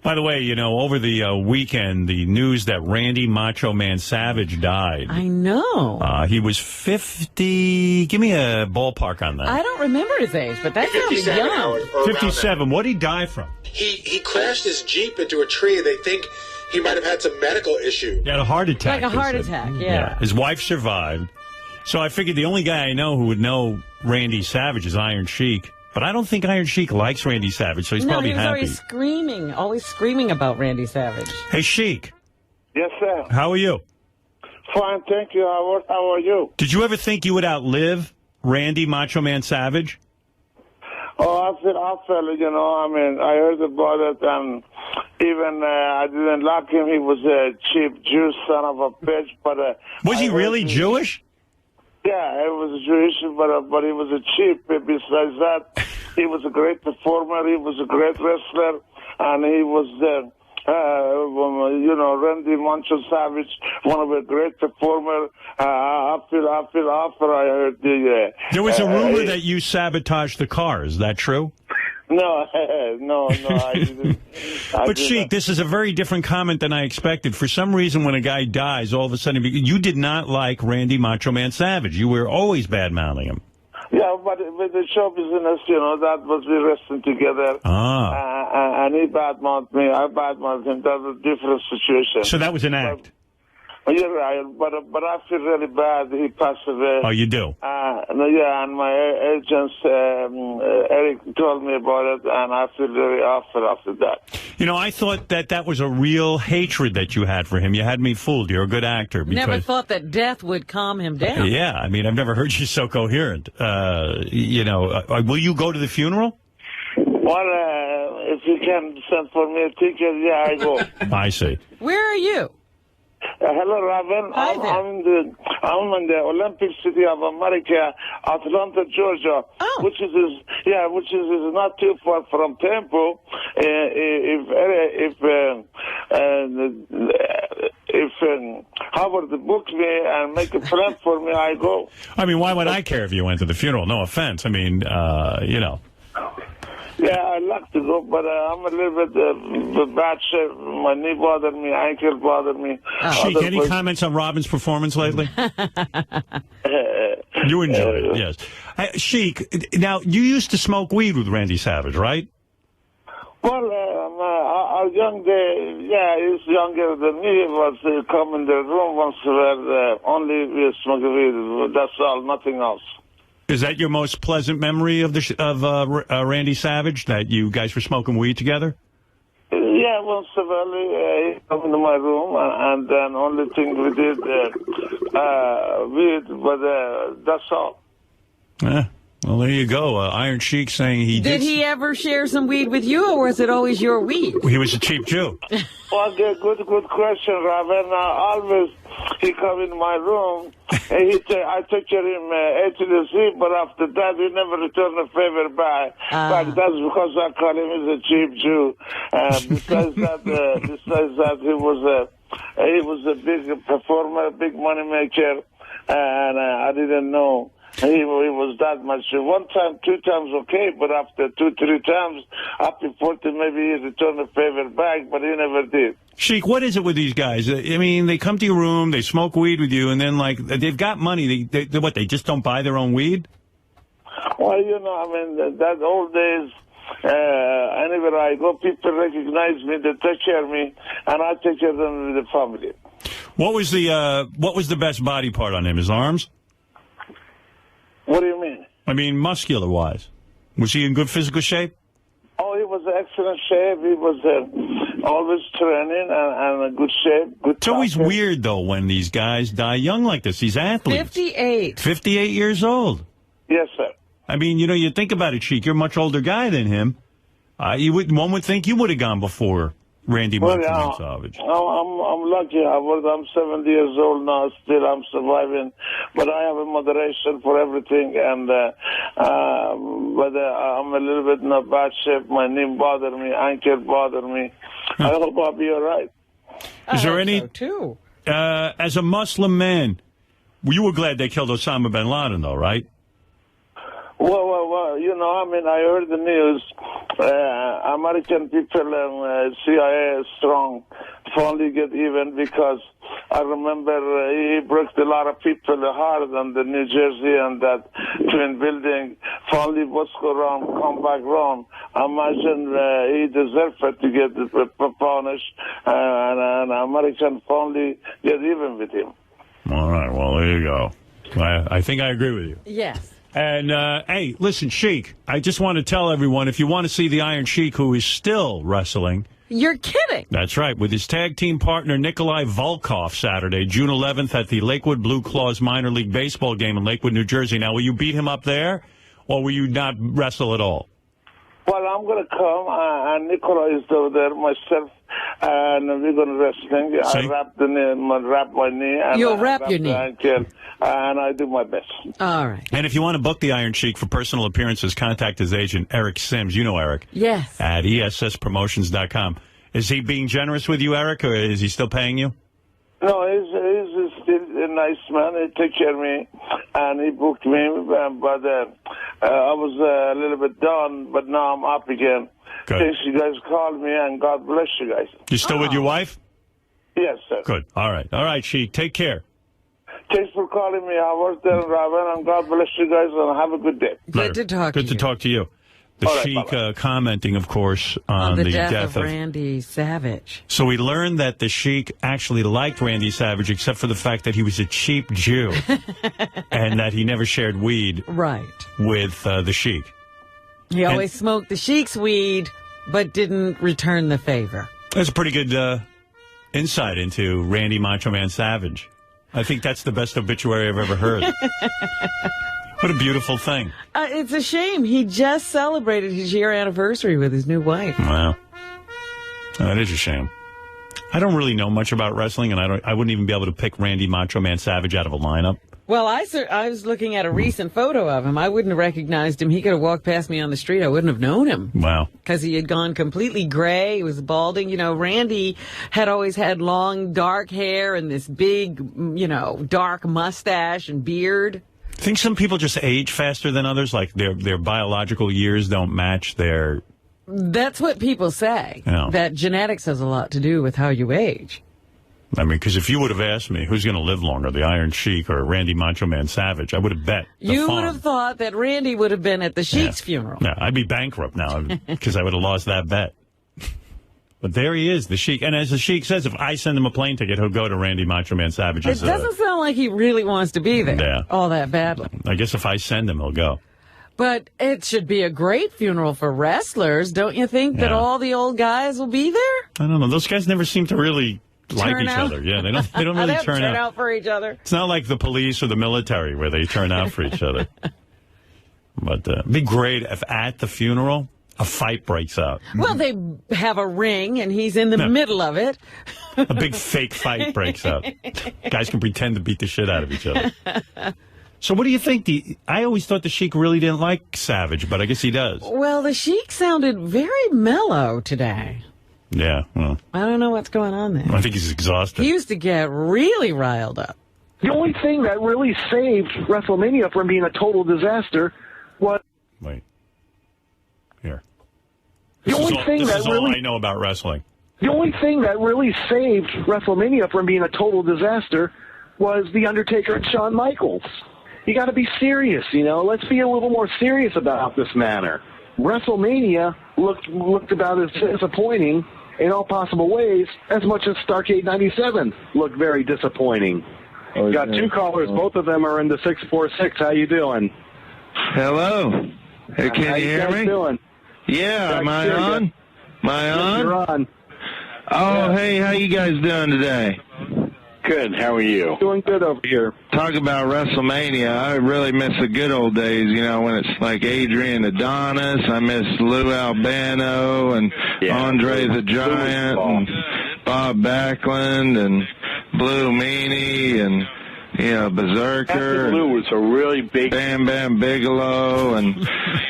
By the way, over the weekend, the news that Randy Macho Man Savage died. I know. He was 50. Give me a ballpark on that. I don't remember his age, but that sounds young. 57. What did he die from? He crashed his Jeep into a tree. They think he might have had some medical issue. He had a heart attack. Like a heart attack, yeah. His wife survived. So I figured the only guy I know who would know Randy Savage is Iron Sheik. But I don't think Iron Sheik likes Randy Savage, so he's probably happy. He was always screaming about Randy Savage. Hey, Sheik. Yes, sir. How are you? Fine, thank you. How are you? Did you ever think you would outlive Randy Macho Man Savage? Oh, I felt, I heard about it, and even I didn't like him. He was a cheap Jew son of a bitch. But was he really Jewish? Yeah, he was Jewish, but he was a cheap. Besides that, he was a great performer. He was a great wrestler, and he was, Randy Macho Savage, one of a great performer. I feel after I heard the. There was a rumor that you sabotaged the car. Is that true? No, I didn't. But, Sheik, this is a very different comment than I expected. For some reason, when a guy dies, all of a sudden, you did not like Randy Macho Man Savage. You were always bad-mouthing him. Yeah, but with the show business, that was we wrestling together. And he bad-mouthed me. I bad-mouthed him. That's a different situation. So that was an act? You're right, but I feel really bad. He passed away. Oh, you do? And my agent, Eric, told me about it, and I feel very awful after that. I thought that was a real hatred that you had for him. You had me fooled. You're a good actor. Never thought that death would calm him down. Yeah, I've never heard you so coherent. Will you go to the funeral? Well, if you can send for me a ticket, yeah, I go. I see. Where are you? Hello, Robin. Hi there. I'm in the Olympic City of America, Atlanta, Georgia, which is not too far from Temple. If Howard book me and make a plan for me, I go. Why would I care if you went to the funeral? No offense. Yeah, I'd like to go, but I'm a little bit bad shape. My knee bothered me, ankle bothered me. Sheik, any comments on Robin's performance lately? You enjoyed it, yes. Sheik, now, you used to smoke weed with Randy Savage, right? Well, our young day, he's younger than me. He was come in the room once where only we smoke weed. That's all, nothing else. Is that your most pleasant memory of Randy Savage, that you guys were smoking weed together? Yeah, once a while he came into my room, and then only thing we did weed, but that's all. Well, there you go. Iron Sheik saying he did. Did he ever share some weed with you, or was it always your weed? He was a cheap Jew. Well, good question, Robin. Always he come in my room, and I take care of him A to the Z, but after that he never returned a favor back. But that's because I call him as a cheap Jew. Besides that, he was a big performer, big money maker, and I didn't know. He was that much. One time, two times, okay, but after 2, 3 times, up to 40, maybe he returned a favor back, but he never did. Sheik, what is it with these guys? They come to your room, they smoke weed with you, and then, they've got money. They just don't buy their own weed? Well, that old days, anywhere I go, people recognize me, they take care of me, and I take care of them with the family. What was the best body part on him? His arms? What do you mean? Muscular-wise. Was he in good physical shape? Oh, he was in excellent shape. He was always training and in good shape. It's always weird, though, when these guys die young like this. These athletes. 58. 58 years old. Yes, sir. You think about it, Sheik. You're a much older guy than him. One would think you would have gone before Randy Macho Man Savage. I'm lucky. I'm 70 years old now. Still, I'm surviving. But I have a moderation for everything. And I'm a little bit in a bad shape. My knee bother me. Ankle bother me. I hope I'll be all right. Is there any... So too. As a Muslim man, you were glad they killed Osama bin Laden, though, right? Well, I heard the news. American people and CIA is strong. Only get even because I remember he broke a lot of people hard on the New Jersey and that twin building. Only what's go wrong, come back wrong. Imagine he deserved it to get punished, and American only get even with him. All right, well, there you go. I think I agree with you. Yes. And, hey, listen, Sheik, I just want to tell everyone, if you want to see the Iron Sheik, who is still wrestling. You're kidding. That's right, with his tag team partner, Nikolai Volkov, Saturday, June 11th at the Lakewood Blue Claws minor league baseball game in Lakewood, New Jersey. Now, will you beat him up there, or will you not wrestle at all? Well, I'm going to come, and Nikolai is over there, myself, and we're going to wrestling. I wrap my knee. And you'll wrap your knee. Ankle, and I do my best. All right. And if you want to book the Iron Sheik for personal appearances, contact his agent, Eric Sims. You know Eric. Yes. At ESSpromotions.com. Is he being generous with you, Eric, or is he still paying you? No, he's still a nice man. He took care of me, and he booked me. But I was a little bit down, but now I'm up again. Good. Thanks, you guys called me, and God bless you guys. You still with your wife? Yes, sir. Good. All right, Sheik. Take care. Thanks for calling me. I was there, Robin, and God bless you guys, and have a good day. Good to talk to you. Good to talk to you. The Sheik commenting, of course, on the death of Randy Savage. So we learned that the Sheik actually liked Randy Savage, except for the fact that he was a cheap Jew and that he never shared weed with the Sheik. He always smoked the Sheik's weed, but didn't return the favor. That's a pretty good insight into Randy Macho Man Savage. I think that's the best obituary I've ever heard. What a beautiful thing. It's a shame. He just celebrated his year anniversary with his new wife. Wow. That is a shame. I don't really know much about wrestling, and I wouldn't even be able to pick Randy Macho Man Savage out of a lineup. Well, I was looking at a recent photo of him. I wouldn't have recognized him. He could have walked past me on the street. I wouldn't have known him. Wow. Because he had gone completely gray. He was balding. You know, Randy had always had long, dark hair and this big, dark mustache and beard. I think some people just age faster than others, like their biological years don't match their... That's what people say, that genetics has a lot to do with how you age. I mean, because if you would have asked me who's going to live longer, the Iron Sheik or Randy Macho Man Savage, I would have bet You would have thought that Randy would have been at the Sheik's funeral. Yeah, I'd be bankrupt now because I would have lost that bet. But there he is, the Sheik. And as the Sheik says, if I send him a plane ticket, he'll go to Randy Macho Man Savage's. It doesn't sound like he really wants to be there all that badly. I guess if I send him, he'll go. But it should be a great funeral for wrestlers. Don't you think that all the old guys will be there? I don't know. Those guys never seem to really like each other. Yeah, they don't really turn out for each other. It's not like the police or the military where they turn out for each other. But it'd be great if at the funeral a fight breaks out. Well, they have a ring, and he's in the middle of it. A big fake fight breaks out. Guys can pretend to beat the shit out of each other. So what do you think? I always thought the Sheik really didn't like Savage, but I guess he does. Well, the Sheik sounded very mellow today. Yeah, well. I don't know what's going on there. I think he's exhausted. He used to get really riled up. The only thing that really saved WrestleMania from being a total disaster was... Wait. Here. This is all I know about wrestling. The only thing that really saved WrestleMania from being a total disaster was The Undertaker and Shawn Michaels. You got to be serious, Let's be a little more serious about this matter. WrestleMania looked about as disappointing in all possible ways as much as Starrcade 97 looked very disappointing. Got two callers. Both of them are in the 646. How you doing? Hello. Hey, can you hear me? Doing? Yeah, am I on? Am I on? You're on. Oh, hey, how you guys doing today? Good. How are you? Doing good over here. Talk about WrestleMania. I really miss the good old days, when it's like Adrian Adonis. I miss Lou Albano and Andre the Giant and Bob Backlund and Blue Meanie and, Berserker. Lou was a really big... Bam Bam Bigelow and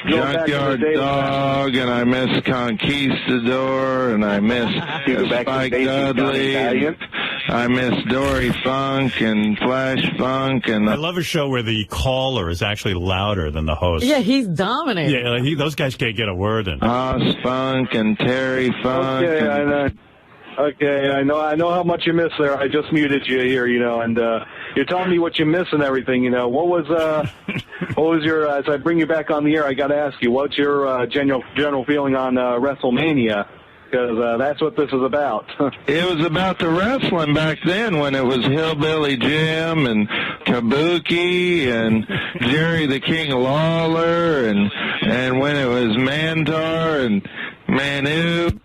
Junkyard Dog, and I miss Conquistador, and I miss Spike Dudley. I miss Dory Funk and Flash Funk, and I love a show where the caller is actually louder than the host. Yeah, he's dominating. Yeah, those guys can't get a word in. Hoss Funk and Terry Funk. Okay, I know. Okay, I know how much you miss there. I just muted you here, and you're telling me what you miss and everything. What was your? As I bring you back on the air, I got to ask you, what's your general feeling on WrestleMania? Because that's what this is about. It was about the wrestling back then when it was Hillbilly Jim and Kabuki and Jerry the King Lawler and when it was Mantar and Manu.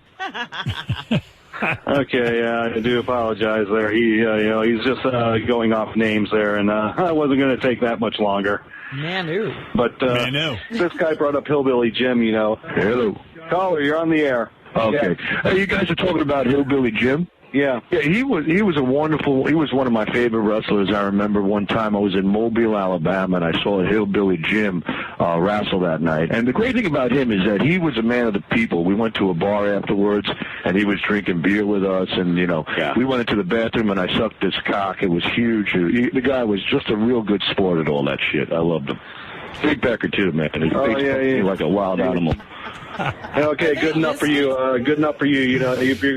Okay, I do apologize there. He's just going off names there, and I wasn't going to take that much longer. Manu. But Manu. This guy brought up Hillbilly Jim, Hello. Caller, you're on the air. Okay. Hey, you guys are talking about Hillbilly Jim? Yeah. Yeah, he was one of my favorite wrestlers. I remember one time I was in Mobile, Alabama, and I saw Hillbilly Jim wrestle that night. And the great thing about him is that he was a man of the people. We went to a bar afterwards, and he was drinking beer with us, and, we went into the bathroom, and I sucked his cock. It was huge. The guy was just a real good sport at all that shit. I loved him. Big Becker, too, man. He's like a wild animal. Okay, good enough for you. Good enough for you. If you're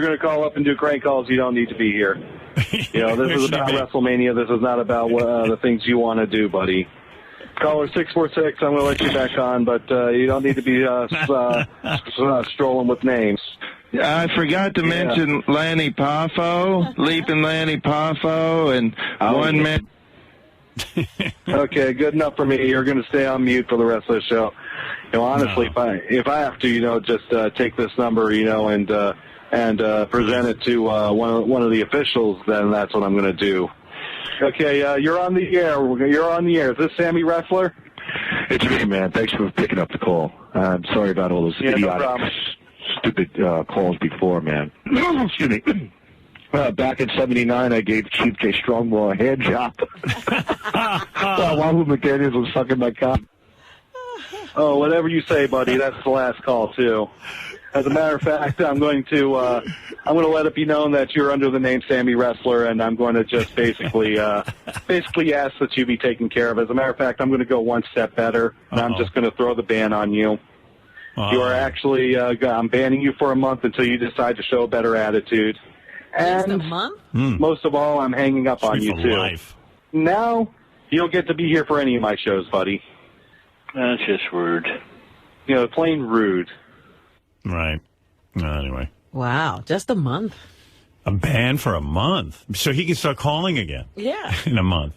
gonna call up and do crank calls, you don't need to be here. This is about WrestleMania. This is not about the things you want to do, buddy. Caller 646. I'm gonna let you back on, but you don't need to be strolling with names. I forgot to mention Lanny Poffo, Leaping Lanny Poffo, and one man. Okay, good enough for me. You're going to stay on mute for the rest of the show. Honestly, if I have to, just take this number, and present it to one of the officials, then that's what I'm going to do. Okay, you're on the air. You're on the air. Is this Sammy Wrestler? It's me, man. Thanks for picking up the call. I'm sorry about all those idiotic, stupid calls before, man. Excuse me. Back in '79, I gave Chief J. Strongbow a hand job while Wahoo McDaniels was sucking my cock. Oh, whatever you say, buddy. That's the last call too. As a matter of fact, I'm going to let it be known that you're under the name Sammy Wrestler, and I'm going to just basically ask that you be taken care of. As a matter of fact, I'm going to go one step better, and I'm just going to throw the ban on you. You are actually I'm banning you for a month until you decide to show a better attitude. Just a month? Most of all, I'm hanging up on you, too. Life. Now, you don't get to be here for any of my shows, buddy. That's just rude. Plain rude. Right. Anyway. Wow, just a month. A ban for a month. So he can start calling again. Yeah. In a month.